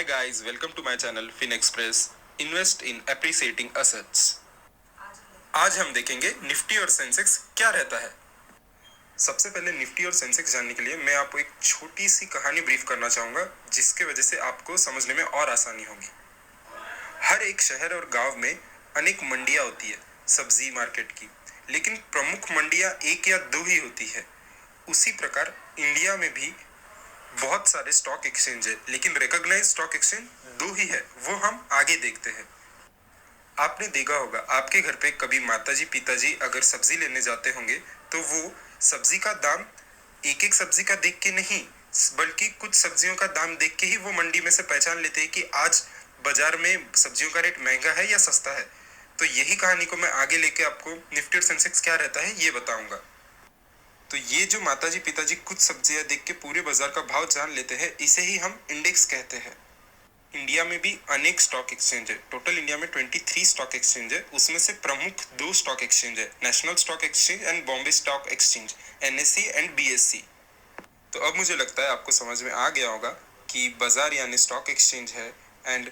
Hi guys, welcome to my channel FinExpress. Invest in appreciating assets. आज हम देखेंगे Nifty और सेंसेक्स क्या रहता है। सबसे पहले निफ्टी और सेंसेक्स जानने के लिए मैं आपको एक छोटी सी कहानी ब्रीफ करना चाहूंगा, जिसके वजह से आपको समझने में और आसानी होगी। हर एक शहर और गांव में अनेक मंडियां होती है सब्जी मार्केट की, लेकिन प्रमुख मंडियां एक या दो ही होती है। उसी प्रकार इंडिया में भी बहुत सारे स्टॉक एक्सचेंज है, लेकिन रिकॉग्नाइज स्टॉक एक्सचेंज दो ही है, वो हम आगे देखते हैं। आपने देखा होगा आपके घर पे कभी माताजी पिताजी अगर सब्जी लेने जाते होंगे तो वो सब्जी का दाम एक एक सब्जी का देख के नहीं, बल्कि कुछ सब्जियों का दाम देख के ही वो मंडी में से पहचान लेते हैं कि आज बाजार में सब्जियों का रेट महंगा है या सस्ता है। तो यही कहानी को मैं आगे लेके आपको निफ्टी और सेंसेक्स क्या रहता है ये बताऊंगा। तो ये जो माताजी पिताजी कुछ सब्जियां देख के पूरे बाजार का भाव जान लेते हैं, इसे ही हम इंडेक्स कहते हैं। इंडिया में भी अनेक स्टॉक एक्सचेंज है। टोटल इंडिया में 23 स्टॉक एक्सचेंज है। उसमें से प्रमुख दो स्टॉक एक्सचेंज है, national stock exchange and Bombay stock exchange, NSC and BSc. तो अब मुझे लगता है आपको समझ में आ गया होगा कि बाजार यानी स्टॉक एक्सचेंज है एंड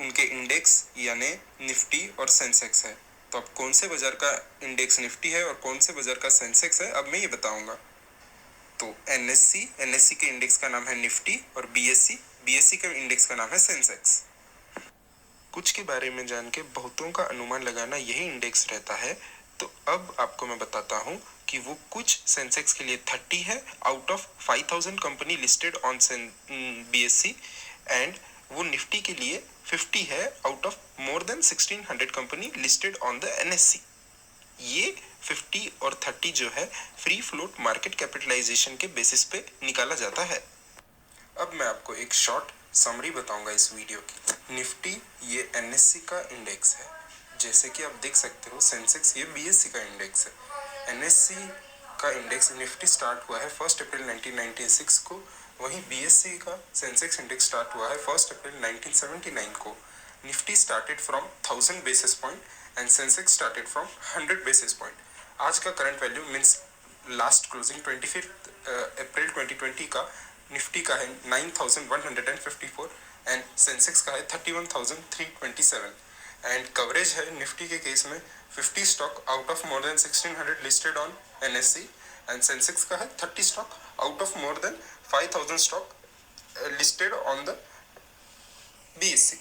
उनके इंडेक्स यानी निफ्टी और सेंसेक्स है। तो अब कौन से बाजार का इंडेक्स निफ्टी है और कौन से बाजार का सेंसेक्स है, अब मैं ये बताऊंगा। तो एनएससी के इंडेक्स का नाम है निफ्टी और बीएससी के इंडेक्स का नाम है सेंसेक्स। कुछ के बारे में जान के बहुतों का अनुमान लगाना यही इंडेक्स रहता है। तो अब आपको मैं बताता हूँ कि वो कुछ सेंसेक्स के लिए 30 है out of 5000 company listed on BSc, and वो निफ्टी के लिए 50 है out of more than 1600 company listed on the NSC. ये 50 और 30 जो है फ्री फ्लोट मार्केट कैपिटलाइजेशन के बेसिस पे निकाला जाता है। अब मैं आपको एक शॉर्ट समरी बताऊंगा इस वीडियो की। निफ्टी ये एनएससी का इंडेक्स है, जैसे कि आप देख सकते हो। सेंसेक्स ये बीएससी का इंडेक्स है। एनएससी का इंडेक्स निफ्टी स्टार्ट हुआ है 1 अप्रैल 1996 को, वहीं बीएससी का सेंसेक्स इंडेक्स स्टार्ट हुआ है 1 अप्रैल 1979 को। Nifty started from 1000 basis point and Sensex started from 100 basis point. आज का current value means last closing 25 अप्रैल 2020 का निफ्टी का है 9154 एंड सेंसेक्स का है 31327 एंड कवरेज है निफ्टी के केस में 50 stock out of more than 1600 listed on NSC and Sensex का है 30 stock out of more than 5000 stock listed on the BSc.